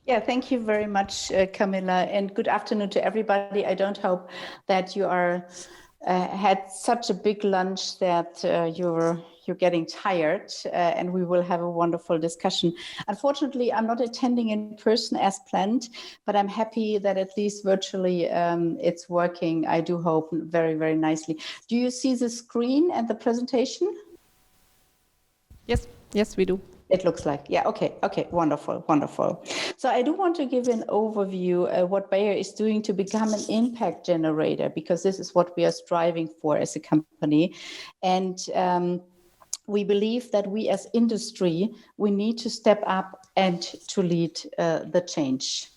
Yeah, thank you very much, Camilla, and good afternoon to everybody. I don't hope that you are had such a big lunch that you're getting tired, and we will have a wonderful discussion. Unfortunately, I'm not attending in person as planned, but I'm happy that at least virtually it's working. I do hope very, very nicely. Do you see the screen and the presentation? Yes, we do. It looks like, yeah, okay, wonderful. So I do want to give an overview what Bayer is doing to become an impact generator, because this is what we are striving for as a company. And we believe that we as industry, we need to step up and to lead the change.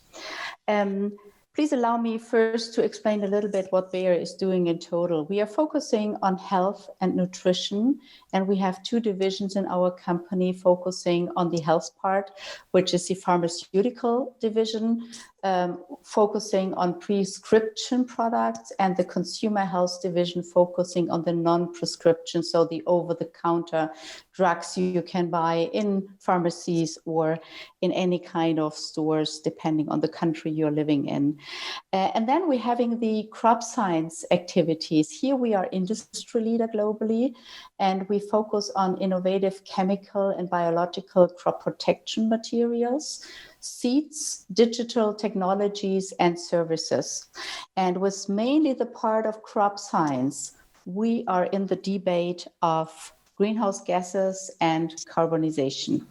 Please allow me first to explain a little bit what Bayer is doing in total. We are focusing on health and nutrition, and we have two divisions in our company focusing on the health part, which is the pharmaceutical division, focusing on prescription products, and the consumer health division focusing on the non-prescription, so the over-the-counter drugs you can buy in pharmacies or in any kind of stores, depending on the country you're living in. And then we're having the crop science activities. Here we are industry leader globally, and we focus on innovative chemical and biological crop protection materials, seeds, digital technologies, and services. And with mainly the part of crop science, we are in the debate of greenhouse gases and carbonization.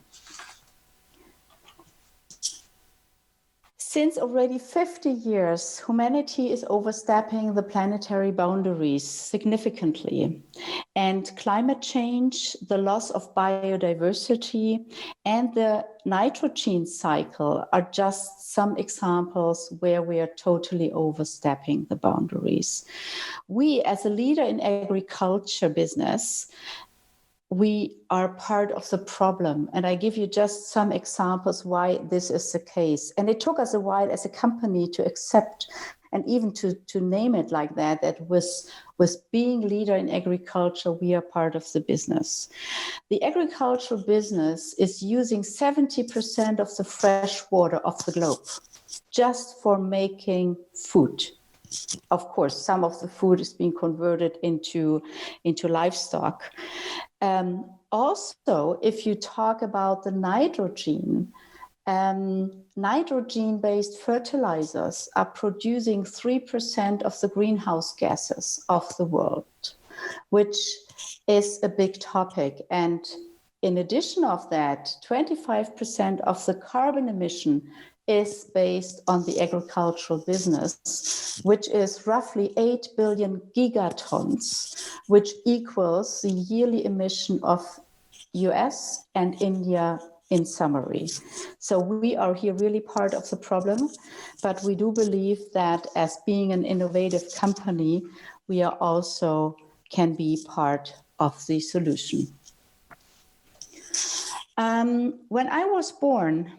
Since already 50 years, humanity is overstepping the planetary boundaries significantly. And climate change, the loss of biodiversity, and the nitrogen cycle are just some examples where we are totally overstepping the boundaries. We, as a leader in agriculture business, we are part of the problem. And I give you just some examples why this is the case. And it took us a while as a company to accept and even to name it like that, that with being leader in agriculture, we are part of the business. The agricultural business is using 70% of the fresh water of the globe just for making food. Of course, some of the food is being converted into livestock. Also, if you talk about the nitrogen, nitrogen-based fertilizers are producing 3% of the greenhouse gases of the world, which is a big topic. And in addition of that, 25% of the carbon emission is based on the agricultural business, which is roughly 8 billion gigatons, which equals the yearly emission of US and India in summary. So we are here really part of the problem, but we do believe that as being an innovative company, we are also can be part of the solution. When I was born,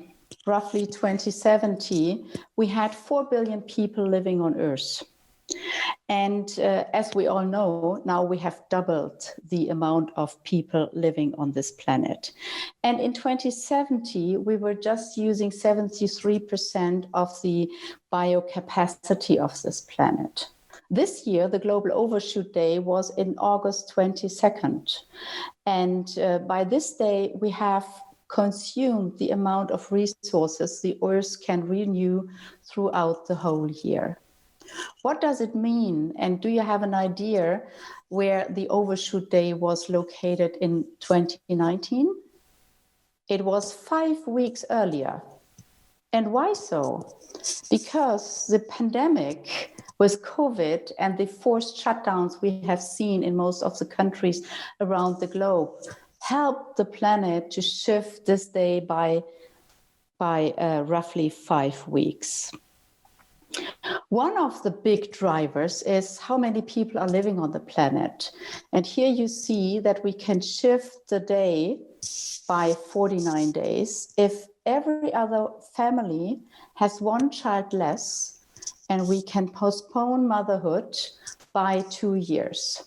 roughly 2070, we had 4 billion people living on Earth. And as we all know, now we have doubled the amount of people living on this planet. And in 2070, we were just using 73% of the biocapacity of this planet. This year, the Global Overshoot Day was in August 22nd. And by this day, we have consumed the amount of resources the Earth can renew throughout the whole year. What does it mean? And do you have an idea where the Overshoot Day was located in 2019? It was 5 weeks earlier. And why so? Because the pandemic with COVID and the forced shutdowns we have seen in most of the countries around the globe helped the planet to shift this day by roughly 5 weeks. One of the big drivers is how many people are living on the planet. And here you see that we can shift the day by 49 days if every other family has 1 child less, and we can postpone motherhood by 2 years.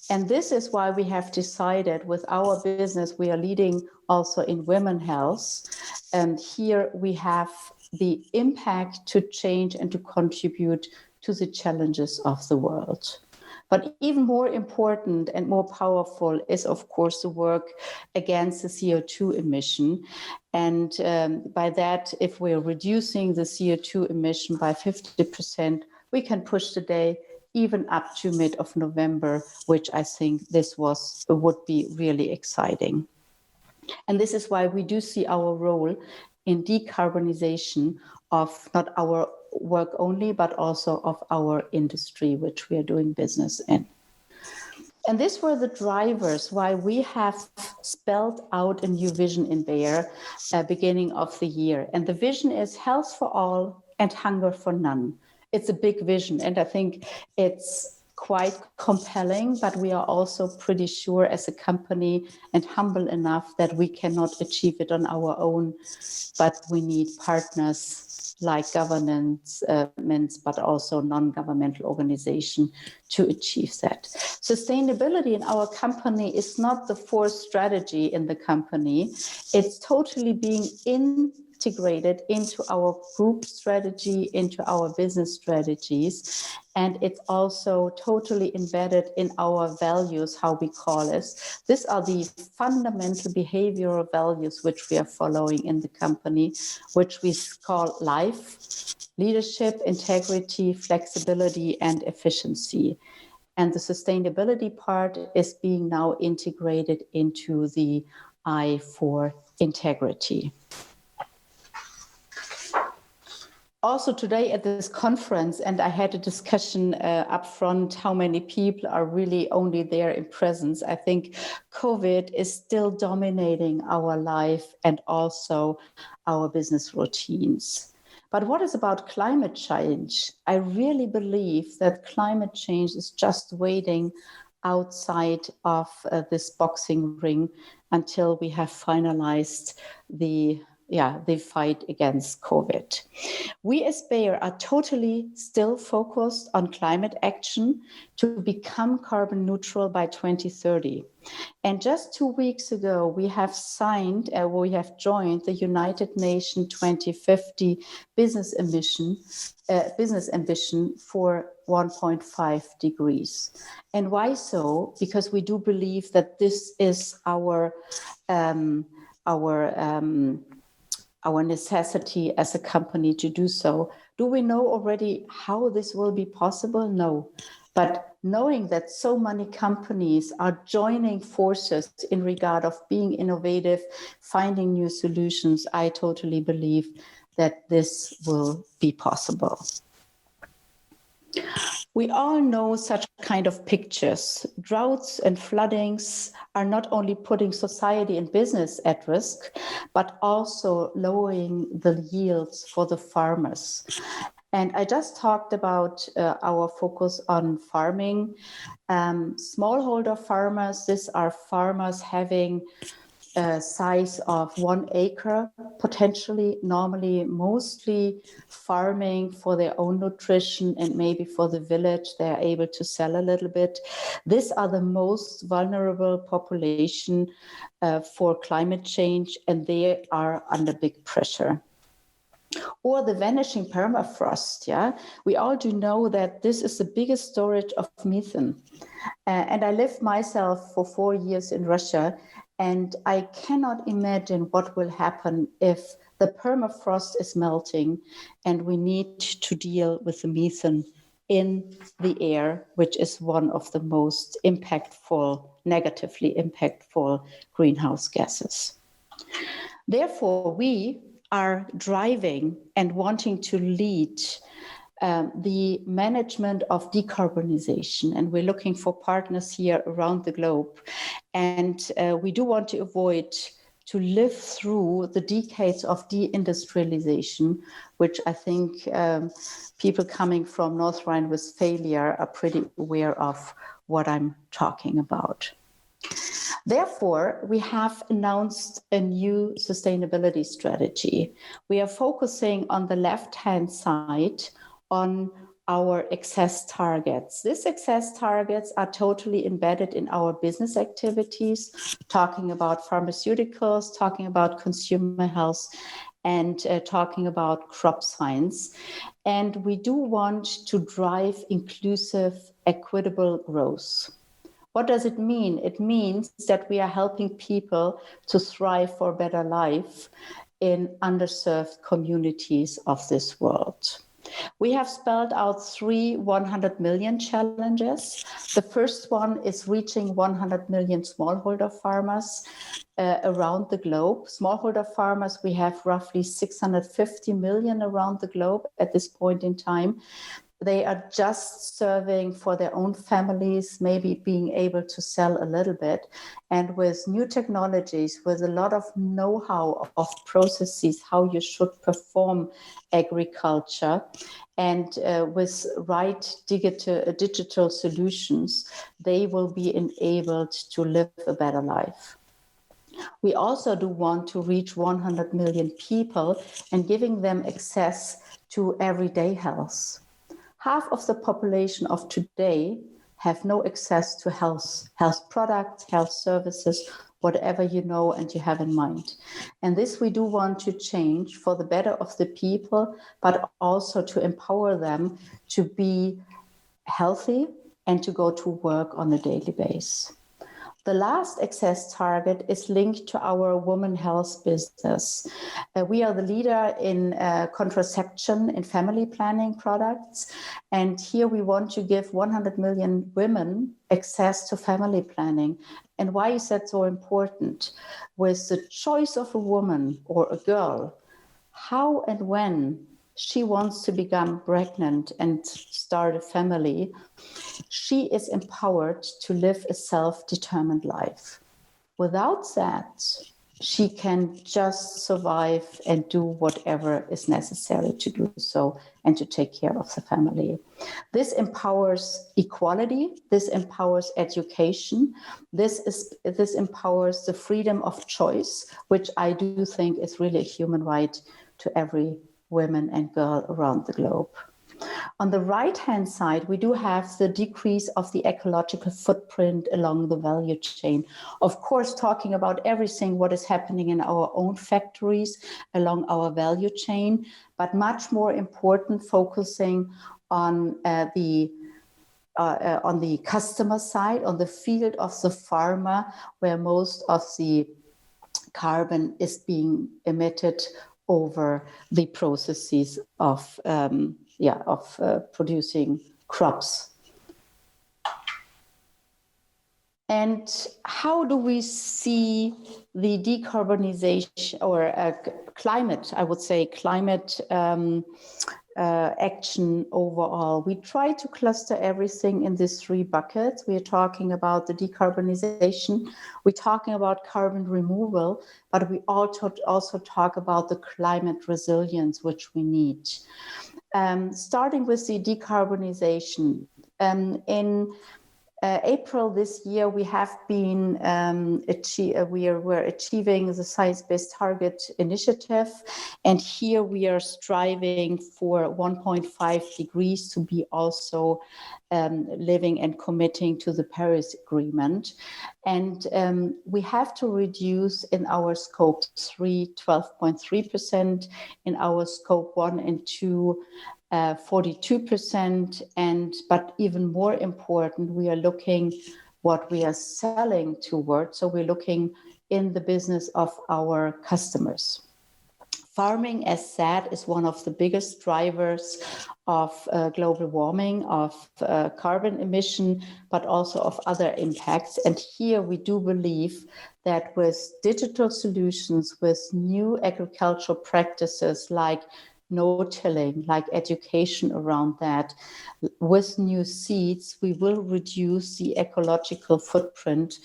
And this is why we have decided with our business, we are leading also in women's health. And here we have the impact to change and to contribute to the challenges of the world. But even more important and more powerful is, of course, the work against the CO2 emission. And by that, if we're reducing the CO2 emission by 50%, we can push the day even up to mid of November, which I think would be really exciting. And this is why we do see our role in decarbonization of not our work only, but also of our industry, which we are doing business in. And these were the drivers why we have spelled out a new vision in BAYER beginning of the year. And the vision is health for all and hunger for none. It's a big vision, and I think it's quite compelling, but we are also pretty sure as a company and humble enough that we cannot achieve it on our own, but we need partners like governments, but also non-governmental organizations to achieve that. Sustainability in our company is not the fourth strategy in the company. It's totally being integrated into our group strategy, into our business strategies. And it's also totally embedded in our values, how we call it. These are the fundamental behavioral values which we are following in the company, which we call life, leadership, integrity, flexibility, and efficiency. And the sustainability part is being now integrated into the I for integrity. Also today at this conference, and I had a discussion up front, how many people are really only there in presence. I think COVID is still dominating our life and also our business routines. But what is about climate change? I really believe that climate change is just waiting outside of this boxing ring until we have finalized the fight against COVID. We as BAYER are totally still focused on climate action to become carbon neutral by 2030. And just 2 weeks ago, we have joined the United Nations 2050 business ambition for 1.5 degrees. And why so? Because we do believe that this is our necessity as a company to do so. Do we know already how this will be possible? No. But knowing that so many companies are joining forces in regard of being innovative, finding new solutions, I totally believe that this will be possible. We all know such kind of pictures. Droughts and floodings are not only putting society and business at risk, but also lowering the yields for the farmers. And I just talked about our focus on farming. Smallholder farmers, these are farmers having a size of 1 acre, potentially, normally, mostly farming for their own nutrition and maybe for the village, they are able to sell a little bit. These are the most vulnerable population for climate change, and they are under big pressure. Or the vanishing permafrost, We all do know that this is the biggest storage of methane. And I lived myself for 4 years in Russia, and I cannot imagine what will happen if the permafrost is melting and we need to deal with the methane in the air, which is one of the most negatively impactful greenhouse gases. Therefore, we are driving and wanting to lead the management of decarbonization, and we're looking for partners here around the globe. And we do want to avoid to live through the decades of deindustrialization, which I think people coming from North Rhine-Westphalia are pretty aware of what I'm talking about. Therefore, we have announced a new sustainability strategy. We are focusing on the left-hand side on our access targets. These access targets are totally embedded in our business activities, talking about pharmaceuticals, talking about consumer health, and talking about crop science. And we do want to drive inclusive, equitable growth. What does it mean? It means that we are helping people to thrive for a better life in underserved communities of this world. We have spelled out 3 100 million challenges. The first one is reaching 100 million smallholder farmers around the globe. Smallholder farmers, we have roughly 650 million around the globe at this point in time. They are just serving for their own families, maybe being able to sell a little bit. And with new technologies, with a lot of know-how of processes, how you should perform agriculture, and with right digital solutions, they will be enabled to live a better life. We also do want to reach 100 million people and giving them access to everyday health. Half of the population of today have no access to health products, health services, whatever you know and you have in mind. And this we do want to change for the better of the people, but also to empower them to be healthy and to go to work on a daily basis. The last access target is linked to our women health business. We are the leader in contraception and family planning products. And here we want to give 100 million women access to family planning. And why is that so important? With the choice of a woman or a girl, how and when she wants to become pregnant and start a family, she is empowered to live a self-determined life. Without that, she can just survive and do whatever is necessary to do so and to take care of the family. This empowers equality, this empowers education, this empowers the freedom of choice, which I do think is really a human right to every woman and girl around the globe. On the right-hand side, we do have the decrease of the ecological footprint along the value chain. Of course, talking about everything, what is happening in our own factories along our value chain, but much more important, focusing on the customer side, on the field of the farmer, where most of the carbon is being emitted over the processes of producing crops. And how do we see the decarbonization or climate action overall? We try to cluster everything in these 3 buckets. We are talking about the decarbonization, we're talking about carbon removal, but we also talk about the climate resilience, which we need. Starting with the decarbonization, in April this year, we have been we're achieving the Science-Based Target Initiative, and here we are striving for 1.5 degrees to be also living and committing to the Paris Agreement. And we have to reduce in our scope 3, 12.3%, in our scope 1 and 2, 42%, but even more important, we are looking what we are selling towards. So we're looking in the business of our customers. Farming, as said, is one of the biggest drivers of global warming, of carbon emission, but also of other impacts. And here we do believe that with digital solutions, with new agricultural practices like no-tilling, like education around that, with new seeds, we will reduce the ecological footprint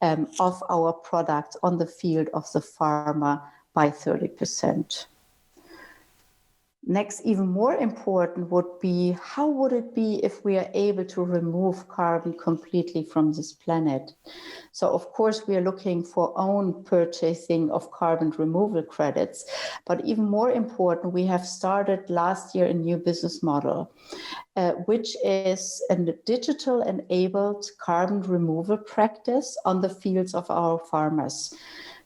of our product on the field of the farmer by 30%. Next, even more important would be, how would it be if we are able to remove carbon completely from this planet? So of course, we are looking for own purchasing of carbon removal credits, but even more important, we have started last year a new business model, which is a digital enabled carbon removal practice on the fields of our farmers.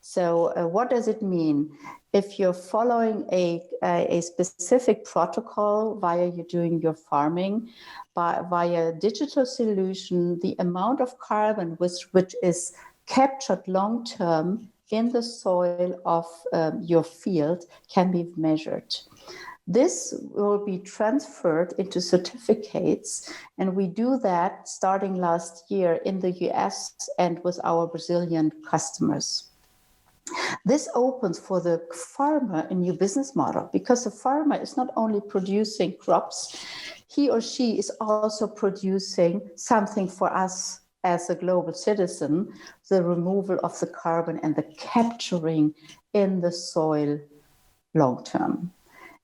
So what does it mean? if you're following a specific protocol via you're doing your farming, via digital solution, the amount of carbon which is captured long-term in the soil of your field can be measured. This will be transferred into certificates, and we do that starting last year in the US and with our Brazilian customers. This opens for the farmer a new business model, because the farmer is not only producing crops, he or she is also producing something for us as a global citizen, the removal of the carbon and the capturing in the soil long term.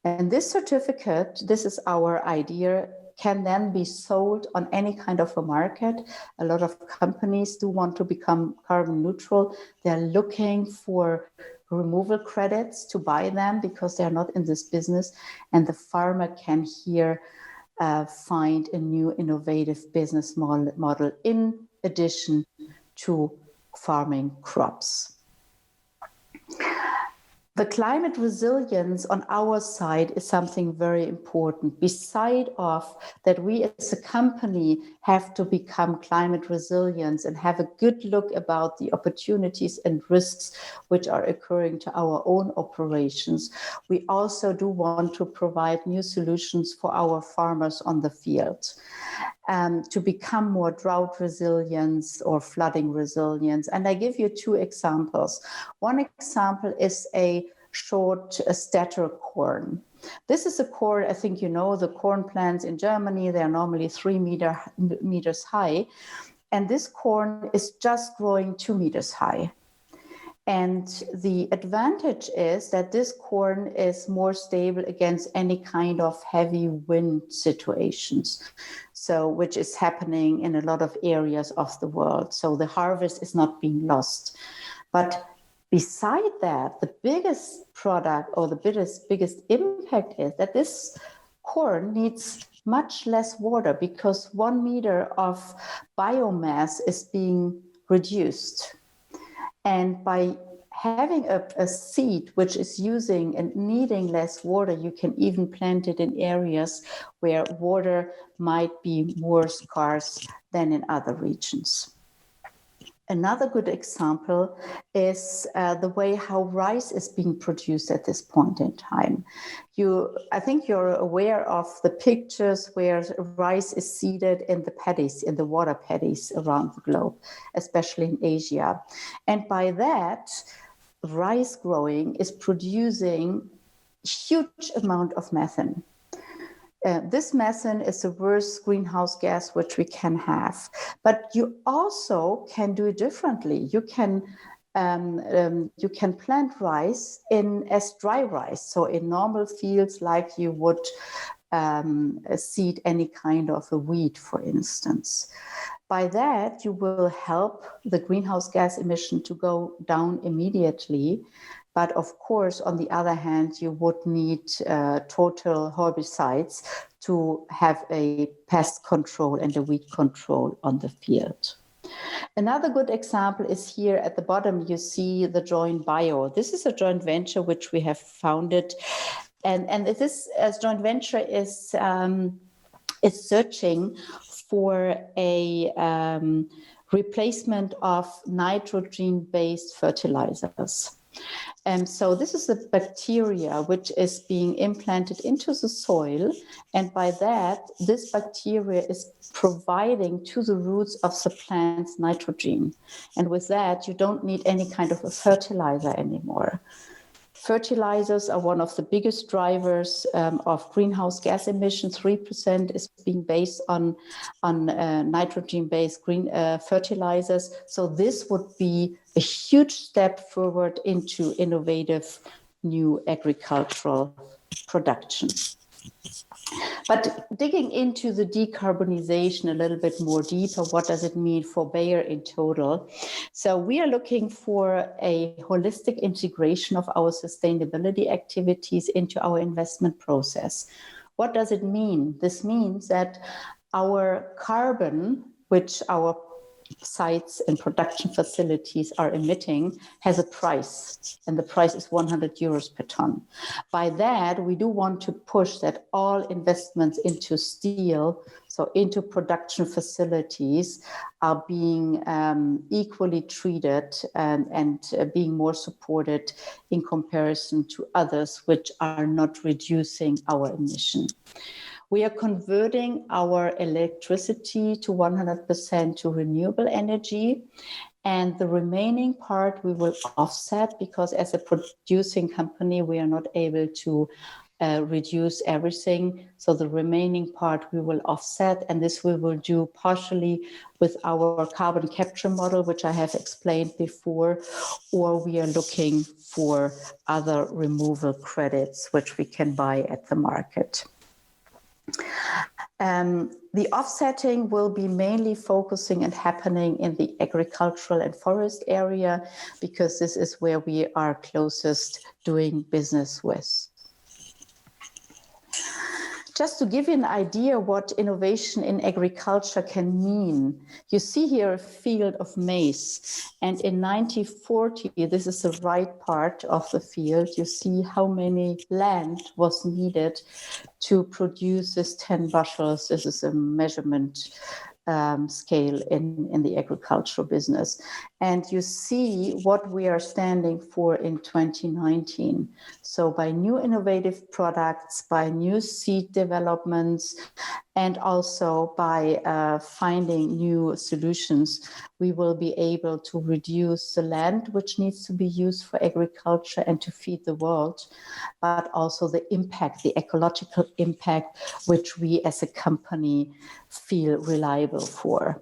And this certificate, this is our idea, can then be sold on any kind of a market. A lot of companies do want to become carbon neutral. They're looking for removal credits to buy them because they're not in this business. And the farmer can here find a new innovative business model in addition to farming crops. The climate resilience on our side is something very important. Beside of that, we as a company have to become climate resilient and have a good look about the opportunities and risks which are occurring to our own operations. We also do want to provide new solutions for our farmers on the field. To become more drought resilience or flooding resilience. And I give you two examples. One example is a short stature corn. This is a corn, I think you know, the corn plants in Germany, they're normally 3 meters high. And this corn is just growing 2 meters high. And the advantage is that this corn is more stable against any kind of heavy wind situations, so which is happening in a lot of areas of the world. So the harvest is not being lost. But beside that, the biggest product or the biggest impact is that this corn needs much less water because 1 meter of biomass is being reduced. And by having a seed which is using and needing less water, you can even plant it in areas where water might be more scarce than in other regions. Another good example is the way how rice is being produced at this point in time. I think you're aware of the pictures where rice is seeded in the paddies, in the water paddies around the globe, especially in Asia. And by that, rice growing is producing huge amount of methane. This methane is the worst greenhouse gas which we can have. But you also can do it differently. You can plant rice as dry rice, so in normal fields like you would seed any kind of a wheat, for instance. By that, you will help the greenhouse gas emission to go down immediately. But of course, on the other hand, you would need total herbicides to have a pest control and a weed control on the field. Another good example is here at the bottom, you see the joint BAYER. This is a joint venture which we have founded. And this joint venture is searching for a replacement of nitrogen-based fertilizers. And so this is a bacteria which is being implanted into the soil. And by that, this bacteria is providing to the roots of the plants nitrogen. And with that, you don't need any kind of a fertilizer anymore. Fertilizers are one of the biggest drivers of greenhouse gas emissions. 3% is being based on nitrogen-based green fertilizers. So this would be a huge step forward into innovative new agricultural production. But digging into the decarbonization a little bit more deeper, what does it mean for Bayer in total? So we are looking for a holistic integration of our sustainability activities into our investment process. What does it mean? This means that our carbon, which our sites and production facilities are emitting has a price, and the price is 100 euros per ton. By that, we do want to push that all investments into steel, so into production facilities, are being equally treated and being more supported in comparison to others which are not reducing our emission. We are converting our electricity to 100% to renewable energy, and the remaining part we will offset, because as a producing company, we are not able to reduce everything. So the remaining part we will offset, and this we will do partially with our carbon capture model, which I have explained before, or we are looking for other removal credits, which we can buy at the market. The offsetting will be mainly focusing and happening in the agricultural and forest area, because this is where we are closest doing business with. Just to give you an idea what innovation in agriculture can mean, you see here a field of maize. And in 1940, this is the right part of the field. You see how many land was needed to produce this 10 bushels. This is a measurement scale in the agricultural business. And you see what we are standing for in 2019. So by new innovative products, by new seed developments, and also by finding new solutions, we will be able to reduce the land which needs to be used for agriculture and to feed the world, but also the impact, the ecological impact, which we as a company feel reliable for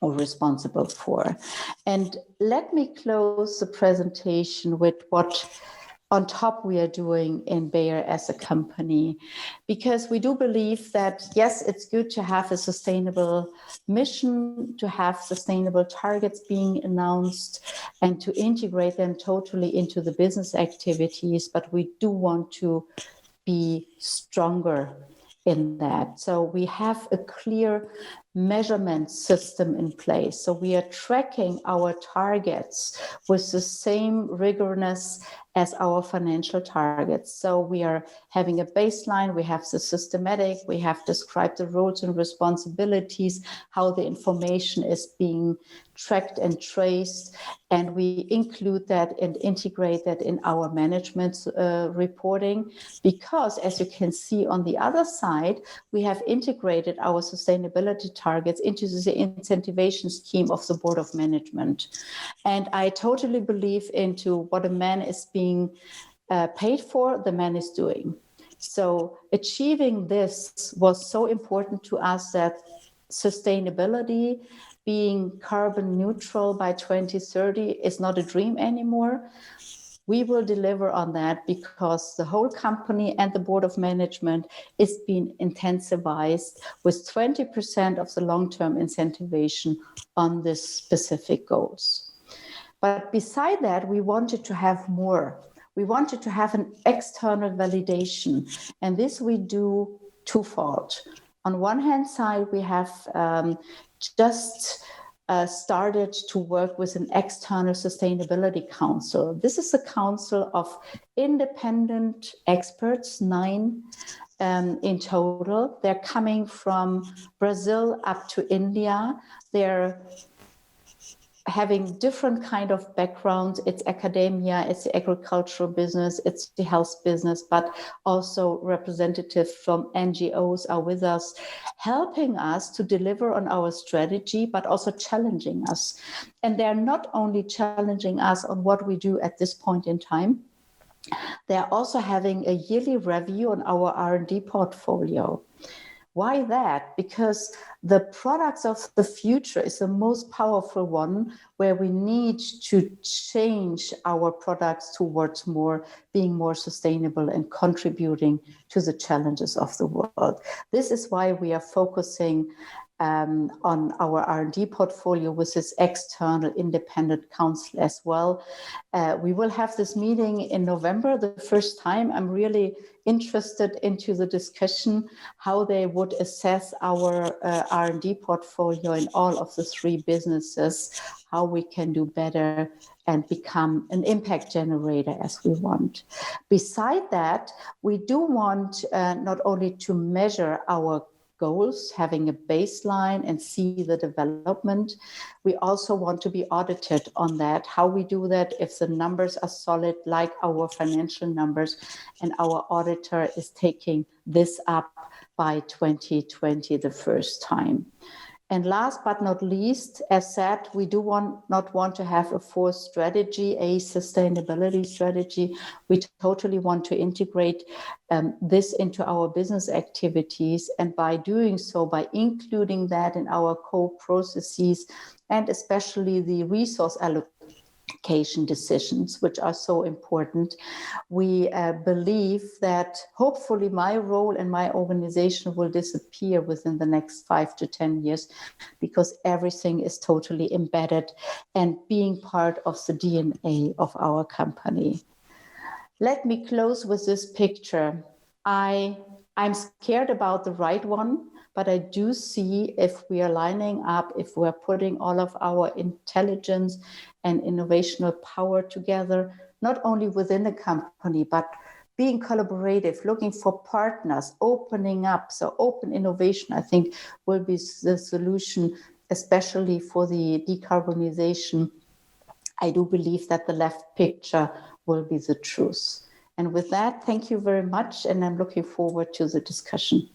or responsible for. And let me close the presentation with what on top we are doing in Bayer as a company, because we do believe that, yes, it's good to have a sustainable mission, to have sustainable targets being announced and to integrate them totally into the business activities, but we do want to be stronger in that. So we have a clear measurement system in place. So we are tracking our targets with the same rigorousness as our financial targets. So we are having a baseline, we have the systematic, we have described the roles and responsibilities, how the information is being tracked and traced, and we include that and integrate that in our management reporting, because as you can see on the other side, we have integrated our sustainability targets into the incentivization scheme of the board of management. And I totally believe into what a man is being paid for, the man is doing. So achieving this was so important to us that sustainability, being carbon neutral by 2030, is not a dream anymore. We will deliver on that because the whole company and the board of management is being intensified with 20% of the long-term incentivization on this specific goals. But beside that, we wanted to have more. We wanted to have an external validation, and this we do twofold. On one hand side, we have just started to work with an external sustainability council. This is a council of independent experts, 9 in total. They're coming from Brazil up to India. They're having different kind of backgrounds. It's academia, it's the agricultural business, it's the health business, but also representatives from NGOs are with us, helping us to deliver on our strategy, but also challenging us. And they're not only challenging us on what we do at this point in time, they're also having a yearly review on our R&D portfolio. Why that? Because the products of the future is the most powerful one, where we need to change our products towards being more sustainable and contributing to the challenges of the world. This is why we are focusing on our R&D portfolio with this external independent council as well. We will have this meeting in November, the first time. I'm really interested into the discussion, how they would assess our R&D portfolio in all of the three businesses, how we can do better and become an impact generator as we want. Beside that, we do want not only to measure our goals, having a baseline and see the development. We also want to be audited on that, how we do that, if the numbers are solid, like our financial numbers, and our auditor is taking this up by 2020 the first time. And last but not least, as said, we do not want to have a fourth strategy, a sustainability strategy. We totally want to integrate this into our business activities. And by doing so, by including that in our core processes, and especially the resource allocation decisions, which are so important, we believe that hopefully my role and my organization will disappear within the next 5 to 10 years, because everything is totally embedded and being part of the DNA of our company. Let me close with this picture. I'm scared about the right one, but I do see, if we are lining up, if we're putting all of our intelligence and innovational power together, not only within the company, but being collaborative, looking for partners, opening up. So open innovation, I think, will be the solution, especially for the decarbonization. I do believe that the left picture will be the truth. And with that, thank you very much. And I'm looking forward to the discussion.